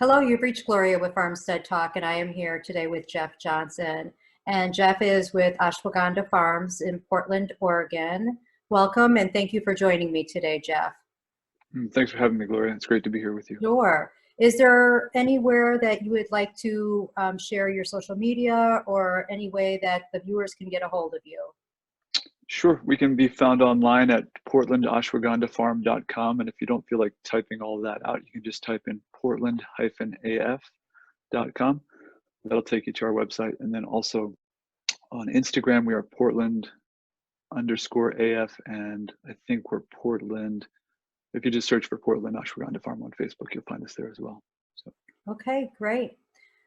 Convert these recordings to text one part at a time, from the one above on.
Hello, you've reached Gloria with Farmstead Talk, and I am here today with Jeff Johnson. And Jeff is with Ashwagandha Farms in Portland, Oregon. Welcome, and thank you for joining me today, Jeff. Thanks for having me, Gloria. It's great to be here with you. Sure. Is there anywhere that you would like to share your social media or any way that the viewers can get a hold of you? Sure, we can be found online at portlandashwagandhafarm.com. And if you don't feel like typing all of that out, you can just type in portland-af.com. That'll take you to our website. And then also on Instagram, we are Portland_AF. And I think we're Portland. If you just search for Portland Ashwagandha Farm on Facebook, you'll find us there as well. So. Okay, great.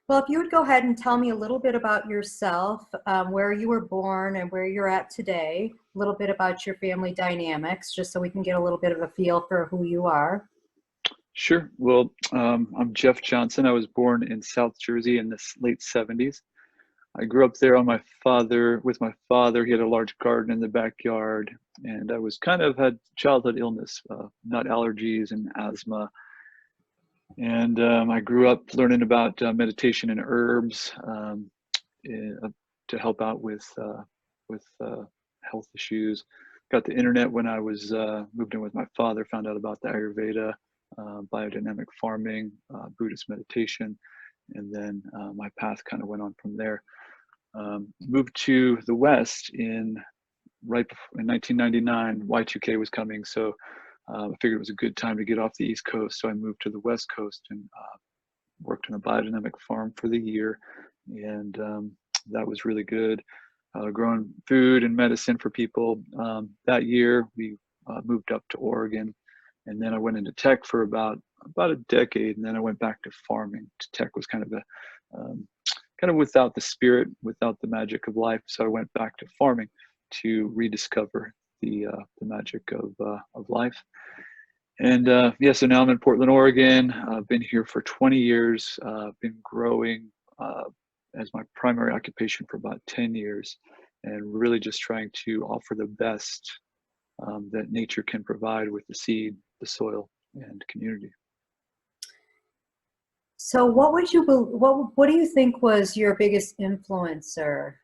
Well, if you would go ahead and tell me a little bit about yourself, where you were born and where you're at today, a little bit about your family dynamics, just so we can get a little bit of a feel for who you are. Sure. Well, I'm Jeff Johnson. I was born in South Jersey in the late 70s. I grew up there with my father. He had a large garden in the backyard, and I was had childhood illness, nut allergies and asthma. And I grew up learning about meditation and herbs to help out with health issues. Got the internet when I was moved in with my father, found out about the Ayurveda, biodynamic farming, Buddhist meditation, and then my path kind of went on from there. Moved to the West in 1999. Y2K was coming, so I figured it was a good time to get off the East Coast. So I moved to the West Coast and worked on a biodynamic farm for the year, and that was really good. Growing food and medicine for people. That year, we moved up to Oregon, and then I went into tech for about a decade, and then I went back to farming. Tech was kind of without the spirit, without the magic of life. So I went back to farming to rediscover the magic of life. And so now I'm in Portland, Oregon. I've been here for 20 years. Been growing as my primary occupation for about 10 years, and really just trying to offer the best that nature can provide with the seed, the soil, and community. So what do you think was your biggest influencer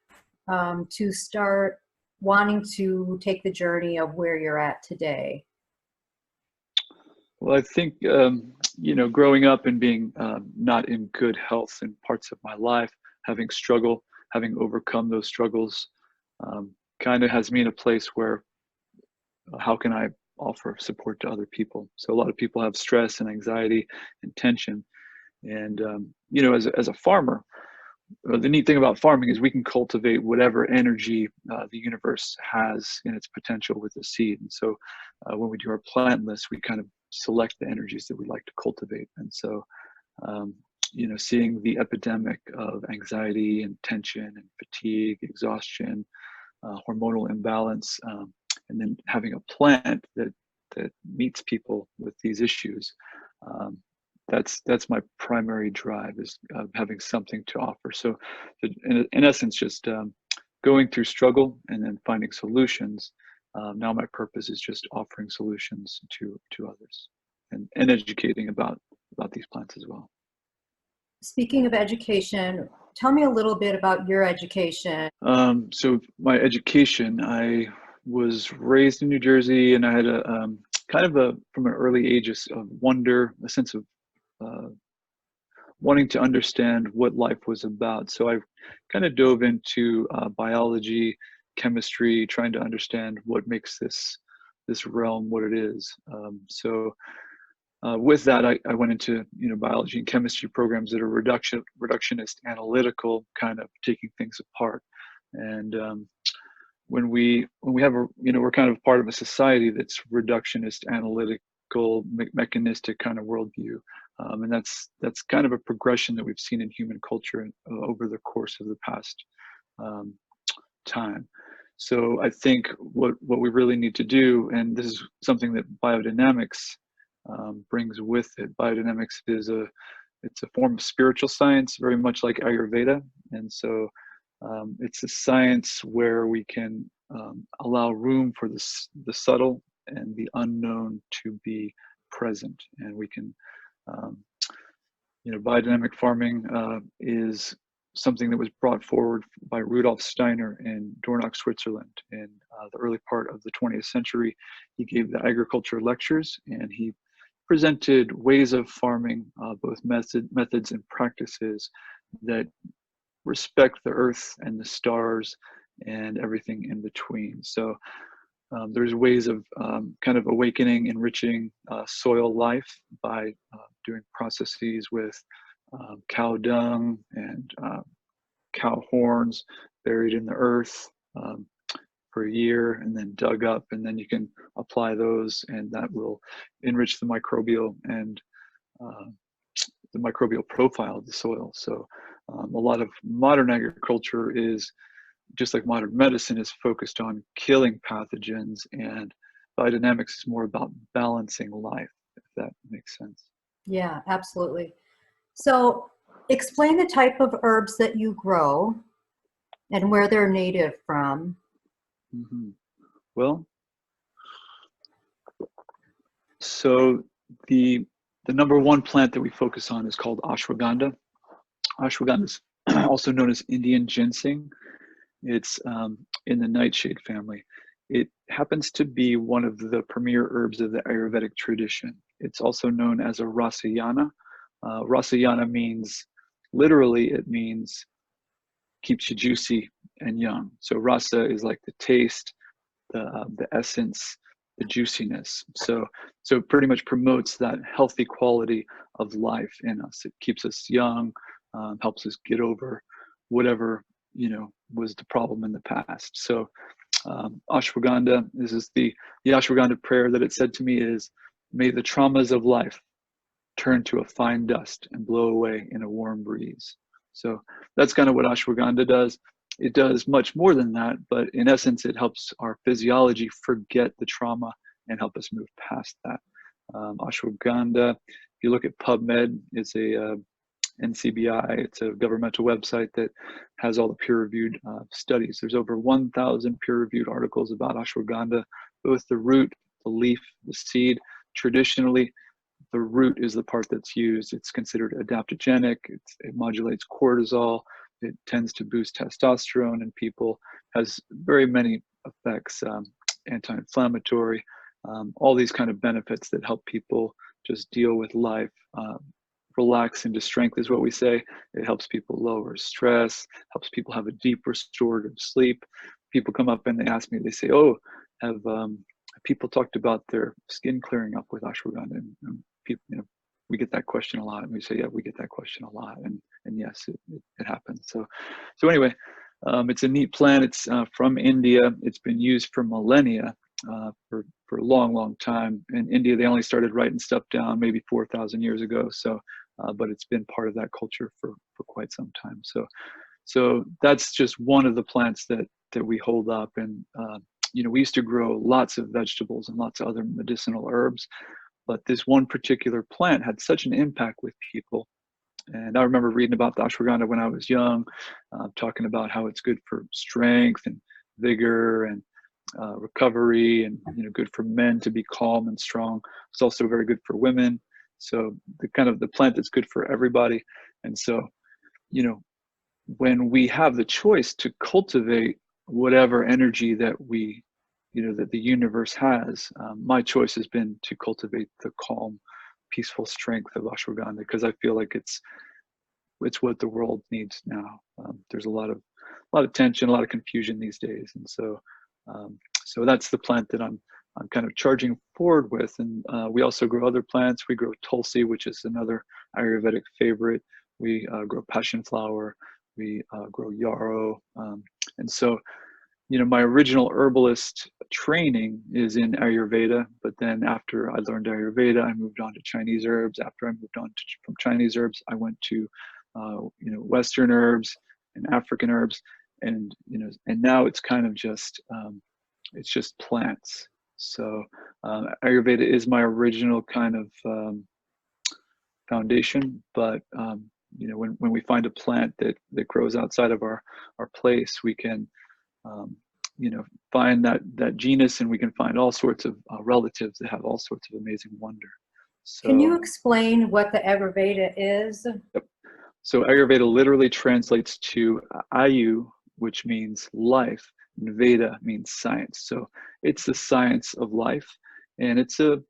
to start wanting to take the journey of where you're at today? Well, I think, growing up and being not in good health in parts of my life, having overcome those struggles, kind of has me in a place where how can I offer support to other people? So a lot of people have stress and anxiety and tension. And, as a farmer, the neat thing about farming is we can cultivate whatever energy the universe has in its potential with the seed. And so when we do our plant list, we kind of select the energies that we like to cultivate. And so, seeing the epidemic of anxiety and tension and fatigue, exhaustion, hormonal imbalance, and then having a plant that meets people with these issues, that's my primary drive, is having something to offer. So in essence, just going through struggle and then finding solutions. Now my purpose is just offering solutions to others and educating about these plants as well. Speaking of education, tell me a little bit about your education. So my education, I was raised in New Jersey, and I had from an early age, of wonder, a sense of wanting to understand what life was about. So I kind of dove into biology, chemistry, trying to understand what makes this realm what it is. With that, I went into biology and chemistry programs that are reductionist, analytical, kind of taking things apart. And when we have we're kind of part of a society that's reductionist, analytical, mechanistic kind of worldview, and that's kind of a progression that we've seen in human culture over the course of the past time. So I think what we really need to do, and this is something that biodynamics brings with it. Biodynamics is it's a form of spiritual science, very much like Ayurveda, and so it's a science where we can allow room for the subtle and the unknown to be present, and we can biodynamic farming is something that was brought forward by Rudolf Steiner in Dornach, Switzerland in the early part of the 20th century. He gave the agriculture lectures, and he presented ways of farming, both methods and practices that respect the earth and the stars and everything in between. So there's ways of kind of awakening, enriching soil life by doing processes with cow dung and cow horns buried in the earth for a year and then dug up, and then you can apply those, and that will enrich the microbial and the microbial profile of the soil. So a lot of modern agriculture is, just like modern medicine, is focused on killing pathogens, and biodynamics is more about balancing life, if that makes sense. Yeah, absolutely. So explain the type of herbs that you grow and where they're native from. Mm-hmm. Well, so the number one plant that we focus on is called ashwagandha. Ashwagandha is also known as Indian ginseng. It's in the nightshade family. It happens to be one of the premier herbs of the Ayurvedic tradition. It's also known as a rasayana. Rasayana means, literally, it means keeps you juicy and young. So rasa is like the taste, the essence, the juiciness. So it pretty much promotes that healthy quality of life in us. It keeps us young, helps us get over whatever was the problem in the past. So ashwagandha, this is the ashwagandha prayer that it said to me is, may the traumas of life turn to a fine dust and blow away in a warm breeze. So that's kind of what ashwagandha does. It does much more than that, but in essence, it helps our physiology forget the trauma and help us move past that. Ashwagandha, if you look at PubMed, it's a NCBI, it's a governmental website that has all the peer-reviewed studies. There's over 1,000 peer-reviewed articles about ashwagandha, both the root, the leaf, the seed. Traditionally, the root is the part that's used. It's considered adaptogenic. It modulates cortisol. It tends to boost testosterone in people, has very many effects, anti-inflammatory, all these kind of benefits that help people just deal with life. Relax into strength is what we say. It helps people lower stress, helps people have a deep restorative sleep. People come up and they ask me, they say, oh, have people talked about their skin clearing up with ashwagandha? And people, we get that question a lot, and we say, yeah, we get that question a lot, and yes, it happens. So anyway, it's a neat plant. It's from India. It's been used for millennia, for a long time. In India, they only started writing stuff down maybe 4,000 years ago. So, but it's been part of that culture for quite some time. So that's just one of the plants that we hold up. And we used to grow lots of vegetables and lots of other medicinal herbs, but this one particular plant had such an impact with people. And I remember reading about the ashwagandha when I was young, talking about how it's good for strength and vigor and recovery, and good for men to be calm and strong. It's also very good for women. So the plant that's good for everybody. And so, when we have the choice to cultivate whatever energy that that the universe has, my choice has been to cultivate the calm, peaceful strength of ashwagandha, because I feel like it's what the world needs now. There's a lot of tension, a lot of confusion these days, and so that's the plant that I'm kind of charging forward with. And we also grow other plants. We grow tulsi, which is another Ayurvedic favorite. We grow passion flower. We grow yarrow, and so. My original herbalist training is in Ayurveda, but then after I learned Ayurveda, I moved on to Chinese herbs. After I moved on from Chinese herbs, I went to, Western herbs and African herbs, and now it's kind of just, it's just plants. So Ayurveda is my original kind of foundation, but when we find a plant that grows outside of our place, we can find that genus, and we can find all sorts of relatives that have all sorts of amazing wonder. Can you So, explain what the Ayurveda is? yep. So Ayurveda literally translates to Ayu, which means life, and Veda means science. So it's the science of life, and it's a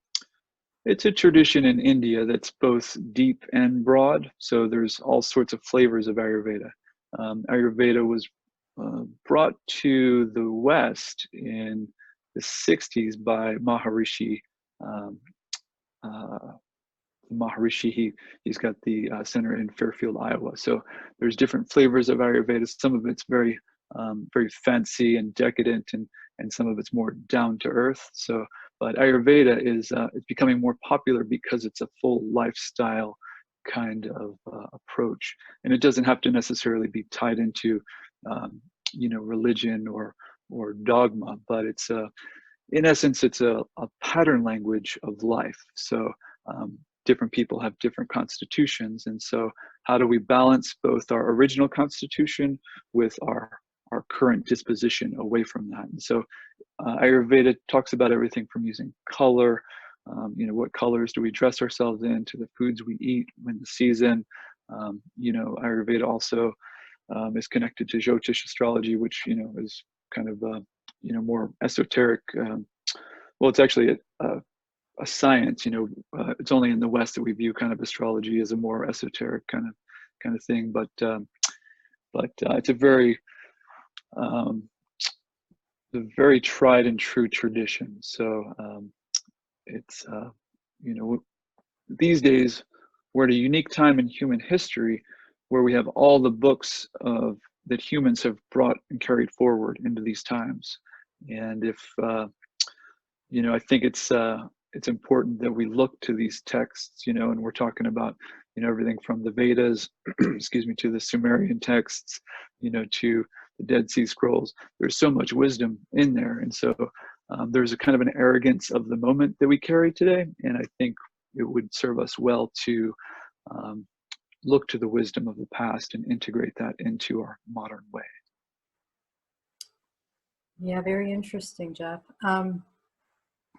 tradition in India that's both deep and broad. So there's all sorts of flavors of Ayurveda. Ayurveda was brought to the West in the 60s by Maharishi. Um, uh, Maharishi, he's got the center in Fairfield, Iowa. So there's different flavors of Ayurveda. Some of it's very fancy and decadent, and some of it's more down to earth. So, but Ayurveda is it's becoming more popular because it's a full lifestyle kind of approach, and it doesn't have to necessarily be tied into religion or dogma, but it's a in essence, it's a pattern language of life. So different people have different constitutions. And so how do we balance both our original constitution with our current disposition away from that? And so Ayurveda talks about everything from using color, what colors do we dress ourselves in, to the foods we eat when the season. Ayurveda also is connected to Jyotish astrology, which is kind of more esoteric. Well, it's actually a science. It's only in the West that we view kind of astrology as a more esoteric kind of thing. But it's a very tried and true tradition. So it's these days we're at a unique time in human history where we have all the books that humans have brought and carried forward into these times. And if I think it's important that we look to these texts, and we're talking about everything from the Vedas, excuse me, to the Sumerian texts, to the Dead Sea Scrolls. There's so much wisdom in there, and so there's a kind of an arrogance of the moment that we carry today, and I think it would serve us well to look to the wisdom of the past and integrate that into our modern way. Yeah, very interesting, Jeff.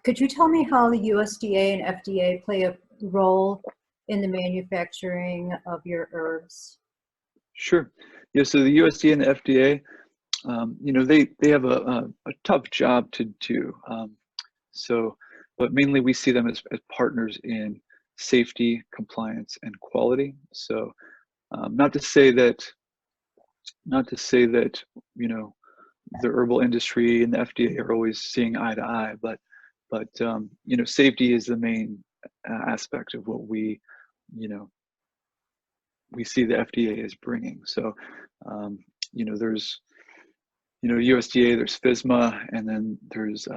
Could you tell me how the USDA and FDA play a role in the manufacturing of your herbs? Sure. Yeah. So the USDA and the FDA, they have a tough job to do. But mainly we see them as partners in safety, compliance, and quality. So not to say that the herbal industry and the FDA are always seeing eye to eye, but safety is the main aspect of what we see the FDA is bringing. So there's USDA, there's FSMA, and then there's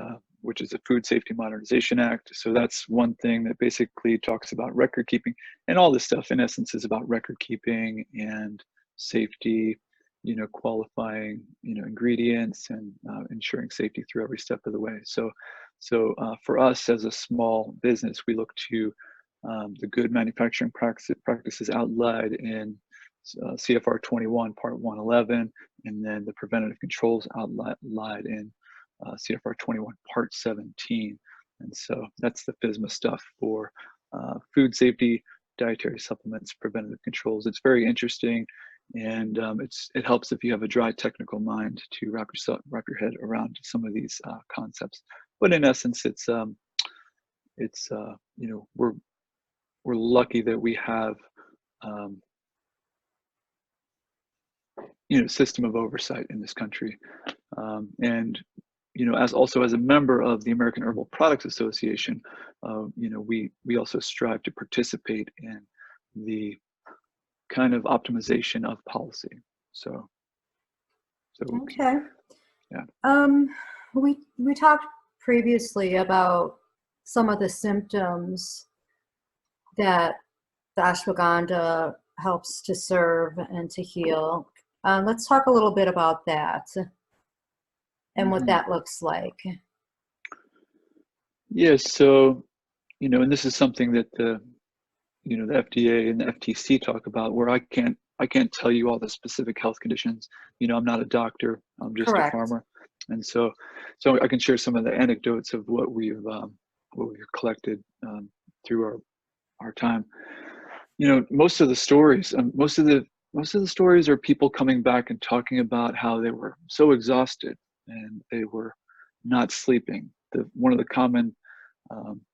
which is the Food Safety Modernization Act. So that's one thing that basically talks about record keeping, and all this stuff in essence is about record keeping and safety, qualifying, ingredients, and ensuring safety through every step of the way. So for us as a small business, we look to the good manufacturing practices outlined in CFR 21, Part 111, and then the preventative controls outlined in CFR 21, Part 17. And so that's the FSMA stuff for food safety, dietary supplements, preventative controls. It's very interesting, and it helps if you have a dry technical mind to wrap your head around some of these concepts. But in essence, we're lucky that we have system of oversight in this country, and as a member of the American Herbal Products Association, we also strive to participate in the kind of optimization of policy. So Okay. Yeah. We talked previously about some of the symptoms that the ashwagandha helps to serve and to heal. Let's talk a little bit about that and what that looks like. Yeah, so and this is something that the FDA and the FTC talk about, where I can't tell you all the specific health conditions. I'm not a doctor, I'm just Correct. a farmer, and so I can share some of the anecdotes of what we've collected through our time. You know, most of the stories, most of the stories are people coming back and talking about how they were so exhausted and they were not sleeping. One of the common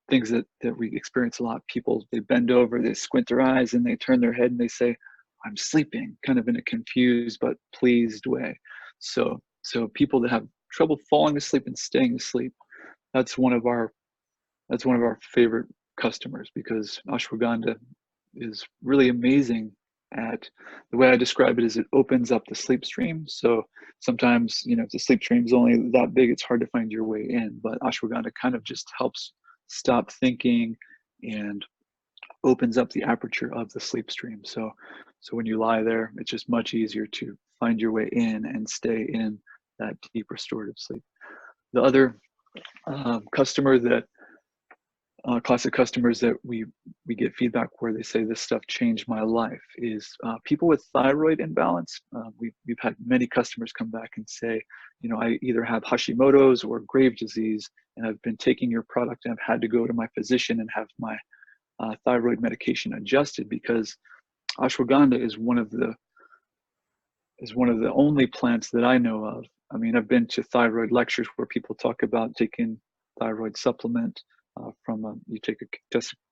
things that we experience a lot, people, they bend over, they squint their eyes, and they turn their head and they say, "I'm sleeping," kind of in a confused but pleased way. So people that have trouble falling asleep and staying asleep, that's one of our favorite customers, because ashwagandha is really amazing at, the way I describe it is, it opens up the sleep stream. So sometimes, you know, if the sleep stream is only that big, it's hard to find your way in, but ashwagandha kind of just helps stop thinking and opens up the aperture of the sleep stream. So when you lie there, it's just much easier to find your way in and stay in that deep restorative sleep. The other customer that classic customers that we get feedback where they say this stuff changed my life is people with thyroid imbalance. We've had many customers come back and say, you know, I either have Hashimoto's or Graves' disease, and I've been taking your product and I've had to go to my physician and have my thyroid medication adjusted, because ashwagandha is one of the only plants that I know of. I mean, I've been to thyroid lectures where people talk about taking thyroid supplement you take a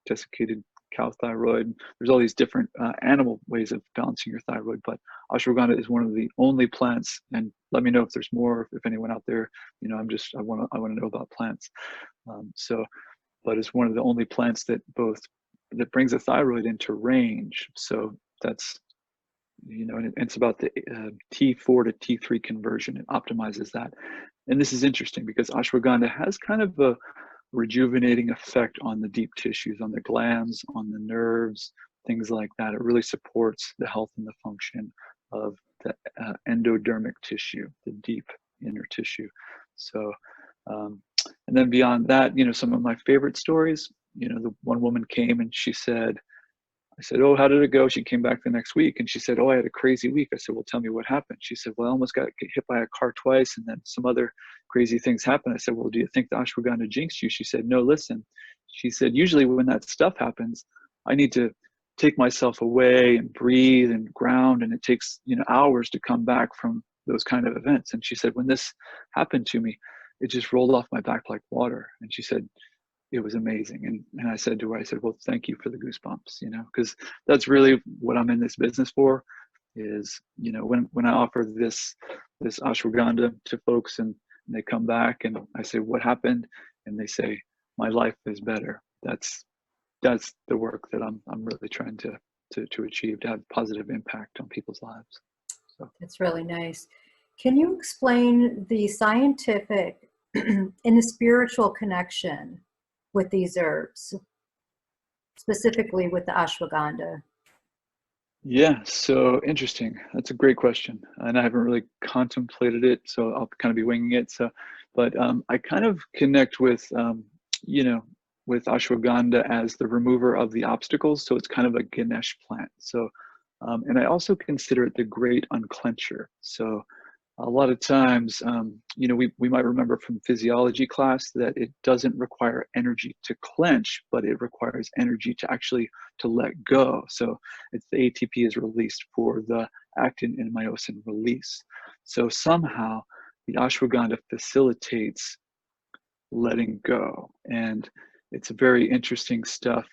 desiccated cow thyroid. There's all these different animal ways of balancing your thyroid, but ashwagandha is one of the only plants. And let me know if there's more, if anyone out there, you know, I want to know about plants. But it's one of the only plants that brings the thyroid into range. So that's, you know, and it's about the T4 to T3 conversion. It optimizes that. And this is interesting because ashwagandha has kind of a rejuvenating effect on the deep tissues, on the glands, on the nerves, things like that. It really supports the health and the function of the endodermic tissue, the deep inner tissue. So, and then beyond that, you know, some of my favorite stories, you know, the one woman came and she said, I said, "Oh, how did it go?" She came back the next week and she said, "Oh, I had a crazy week." I said, "Well, tell me what happened." She said, "Well, I almost got hit by a car twice and then some other crazy things happened." I said, "Well, do you think the ashwagandha jinxed you?" She said, "No, listen." She said, "Usually when that stuff happens, I need to take myself away and breathe and ground, and it takes, you know, hours to come back from those kind of events." And she said, "When this happened to me, it just rolled off my back like water." And she said, it was amazing. And I said to her, I said, "Well, thank you for the goosebumps," you know, because that's really what I'm in this business for, is, you know, when I offer this ashwagandha to folks and they come back and I say, "What happened?" And they say, "My life is better." That's the work that I'm really trying to achieve, to have positive impact on people's lives. So That's really nice. Can you explain the scientific and the spiritual connection with these herbs, specifically with the ashwagandha? yeah, so interesting. That's a great question, and I haven't really contemplated it, so I'll kind of be winging it. But I kind of connect with, you know, with ashwagandha as the remover of the obstacles. So it's kind of a Ganesh plant. So, and I also consider it the great unclencher. So a lot of times, you know, we might remember from physiology class that it doesn't require energy to clench, but it requires energy to actually to let go. So it's the ATP is released for the actin and myosin release. So somehow the ashwagandha facilitates letting go. And it's very interesting stuff.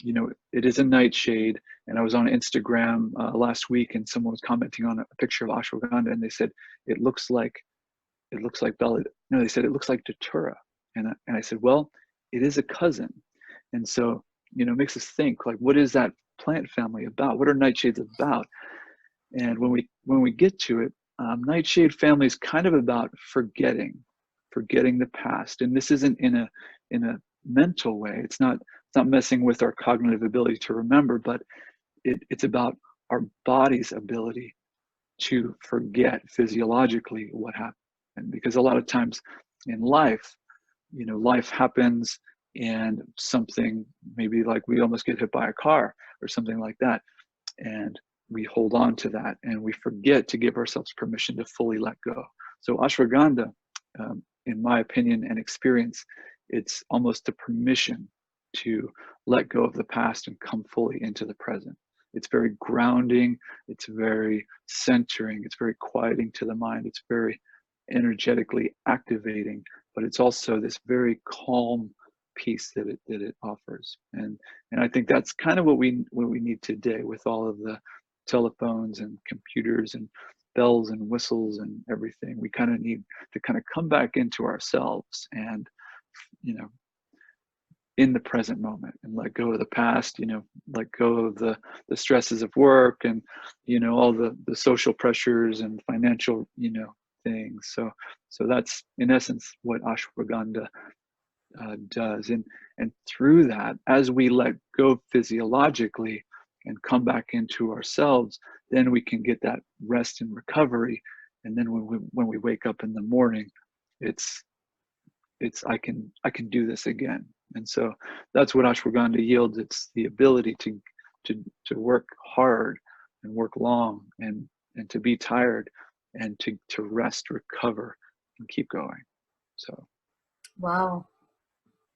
You know, it is a nightshade. And I was on Instagram last week and someone was commenting on a picture of ashwagandha and they said, it looks like Bella. No, they said, it looks like Datura. And I said, well, it is a cousin. And so, you know, it makes us think, like, what is that plant family about? What are nightshades about? And when we get to it, nightshade family is kind of about forgetting the past. And this isn't in a mental way. It's not messing with our cognitive ability to remember, but it's about our body's ability to forget physiologically what happened. Because a lot of times in life, you know, life happens and something, maybe like we almost get hit by a car or something like that, and we hold on to that and we forget to give ourselves permission to fully let go. So ashwagandha, in my opinion and experience, it's almost the permission to let go of the past and come fully into the present. It's very grounding, it's very centering, it's very quieting to the mind, it's very energetically activating, but it's also this very calm peace that it offers. And I think that's kind of what we need today, with all of the telephones and computers and bells and whistles and everything. We kind of need to kind of come back into ourselves and, you know, in the present moment, and let go of the past, you know, let go of the stresses of work and, you know, all the social pressures and financial, you know, things. So that's in essence what ashwagandha does. And through that, as we let go physiologically and come back into ourselves, then we can get that rest and recovery. And then when we wake up in the morning, it's I can do this again. And so that's what ashwagandha yields. It's the ability to work hard and work long, and to be tired, and to rest, recover, and keep going. So Wow,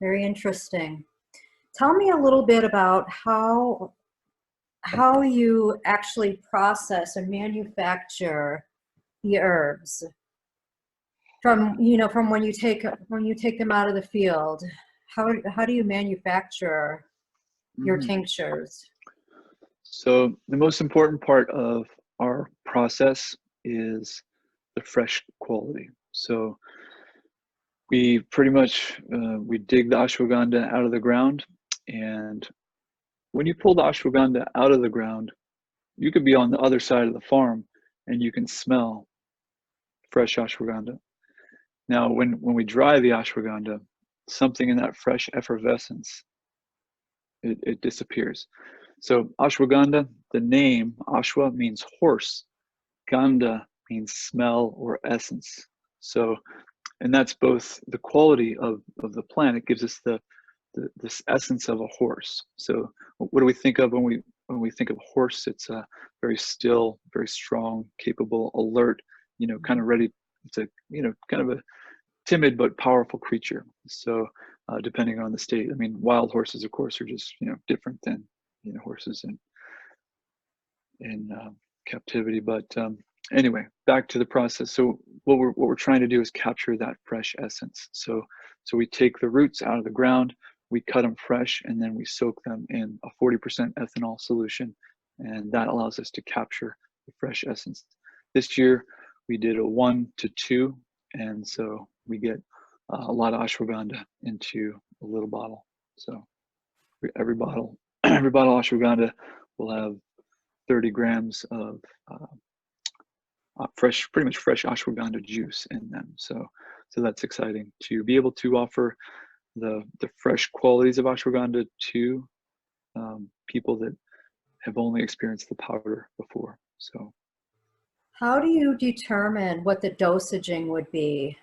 very interesting. Tell me a little bit about how you actually process and manufacture the herbs from, you know, from when you take them out of the field. How do you manufacture your tinctures? So the most important part of our process is the fresh quality. So we pretty much we dig the ashwagandha out of the ground, and when you pull the ashwagandha out of the ground, you could be on the other side of the farm and you can smell fresh ashwagandha. Now, when we dry the ashwagandha, something in that fresh effervescence, it disappears. So ashwagandha, the name ashwa means horse, gandha means smell or essence. So, and that's both the quality of the plant. It gives us this essence of a horse. So what do we think of when we think of horse? It's a very still, very strong, capable, alert, you know, kind of ready. It's a, you know, kind of a timid but powerful creature. So depending on the state, I mean, wild horses, of course, are just, you know, different than, you know, horses in captivity. But anyway, back to the process. So what we're trying to do is capture that fresh essence. So we take the roots out of the ground, we cut them fresh, and then we soak them in a 40% ethanol solution, and that allows us to capture the fresh essence. This year we did a 1-to-2, and so we get a lot of ashwagandha into a little bottle. So every bottle ashwagandha will have 30 grams of pretty much fresh ashwagandha juice in them. So that's exciting to be able to offer the fresh qualities of ashwagandha to people that have only experienced the powder before. So How do you determine what the dosaging would be?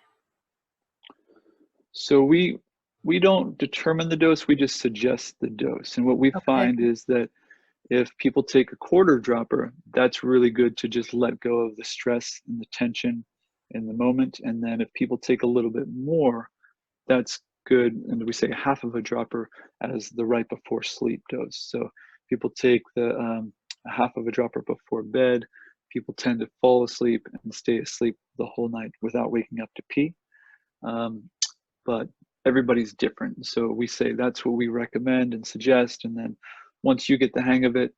so we don't determine the dose, we just suggest the dose. And what we Okay. find is that if people take a quarter dropper, that's really good to just let go of the stress and the tension in the moment. And then if people take a little bit more, that's good. And we say half of a dropper as the right before sleep dose. So people take the half of a dropper before bed. People tend to fall asleep and stay asleep the whole night without waking up to pee. But everybody's different. So we say that's what we recommend and suggest. And then once you get the hang of it,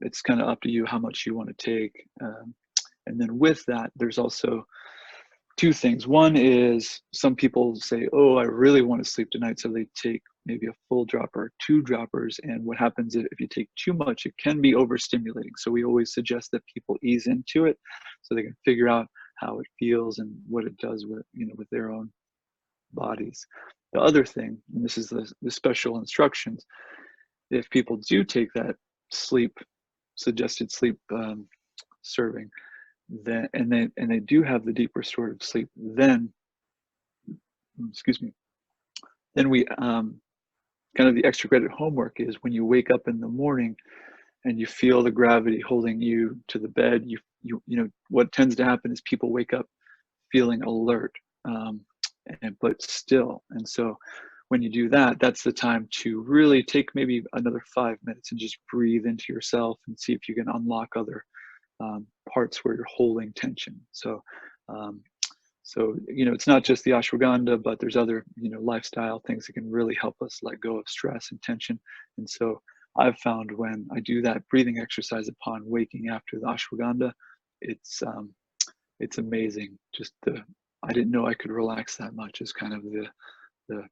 it's kind of up to you how much you want to take. And then with that, there's also two things. One is some people say, oh, I really want to sleep tonight. So they take maybe a full dropper, 2 droppers. And what happens if you take too much, it can be overstimulating. So we always suggest that people ease into it so they can figure out how it feels and what it does with, you know, with their own bodies. The other thing, and this is the special instructions, if people do take that suggested sleep serving, then and they do have the deep restorative sleep, then then we kind of the extra credit homework is when you wake up in the morning and you feel the gravity holding you to the bed, you know what tends to happen is people wake up feeling alert, but still. And so when you do that, that's the time to really take maybe another 5 minutes and just breathe into yourself and see if you can unlock other parts where you're holding tension. So, it's not just the ashwagandha, but there's other, lifestyle things that can really help us let go of stress and tension. And so I've found when I do that breathing exercise upon waking after the ashwagandha, it's amazing. I didn't know I could relax that much is kind of the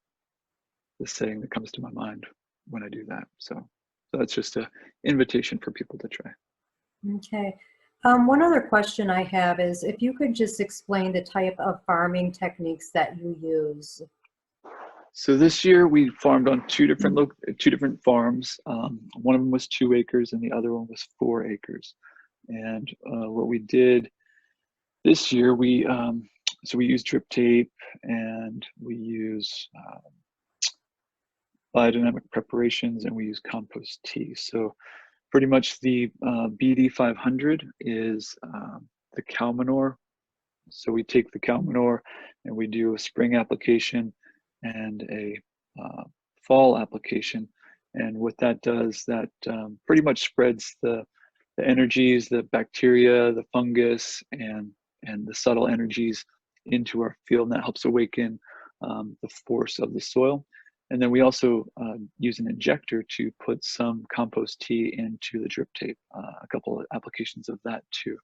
saying that comes to my mind when I do that. So that's just an invitation for people to try. Okay. One other question I have is if you could just explain the type of farming techniques that you use. So this year we farmed on two different farms. One of them was 2 acres and the other one was 4 acres. And what we did this year, we use drip tape and we use biodynamic preparations and we use compost tea. So pretty much the BD 500 is the cow manure. So we take the cow manure and we do a spring application and a fall application. And what that does, that pretty much spreads the energies, the bacteria, the fungus, and the subtle energies into our field, and that helps awaken the force of the soil. And then we also use an injector to put some compost tea into the drip tape, a couple of applications of that too.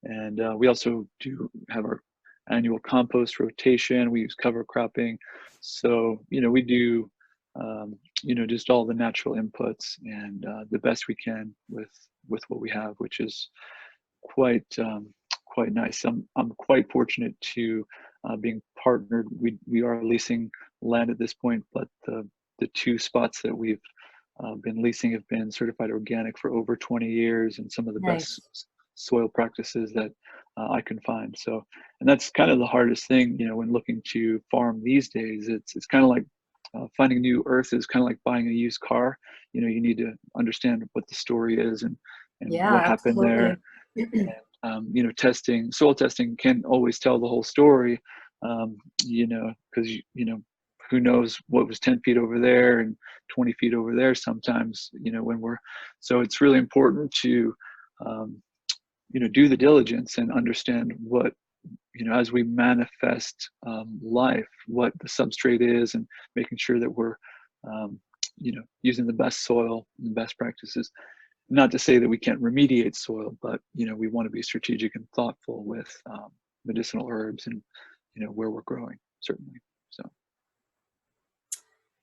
And we also do have our annual compost rotation. We use cover cropping. So, we do, just all the natural inputs and the best we can with what we have, which is quite nice. I'm quite fortunate to being partnered. We are leasing land at this point, but the 2 spots that we've been leasing have been certified organic for over 20 years and some of the Nice. best soil practices that I can find. So, and that's kind of the hardest thing, when looking to farm these days. It's kind of like finding new earth is kind of like buying a used car. You need to understand what the story is and Yeah, what happened absolutely. there. And, soil testing can't always tell the whole story, because, who knows what was 10 feet over there and 20 feet over there sometimes, so it's really important to, do the diligence and understand what, as we manifest life, what the substrate is and making sure that we're, using the best soil and the best practices. Not to say that we can't remediate soil, but, we want to be strategic and thoughtful with medicinal herbs and, where we're growing, certainly. So.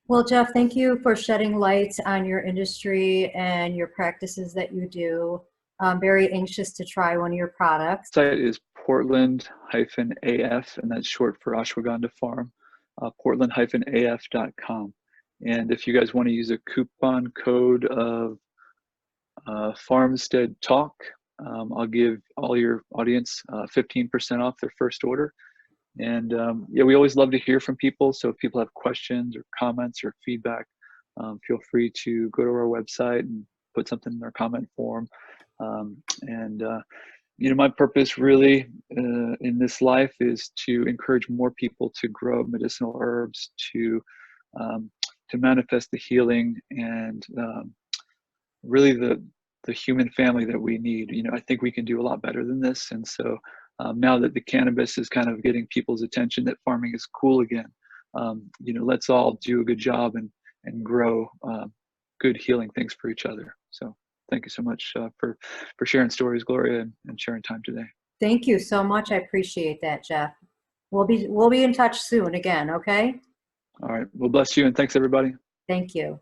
Well, Jeff, thank you for shedding light on your industry and your practices that you do. I'm very anxious to try one of your products. The site is Portland-AF, and that's short for Ashwagandha Farm, portland-af.com. And if you guys want to use a coupon code of Farmstead Talk, I'll give all your audience 15% off their first order. And we always love to hear from people. So if people have questions or comments or feedback, feel free to go to our website and put something in their comment form. My purpose really in this life is to encourage more people to grow medicinal herbs, to manifest the healing and really the human family that we need. I think we can do a lot better than this. And so now that the cannabis is kind of getting people's attention, that farming is cool again, let's all do a good job and grow good healing things for each other. So thank you so much for sharing stories, Gloria, and sharing time today. Thank you so much. I appreciate that, Jeff. We'll be in touch soon again, okay? All right. Well, bless you, and thanks, everybody. Thank you.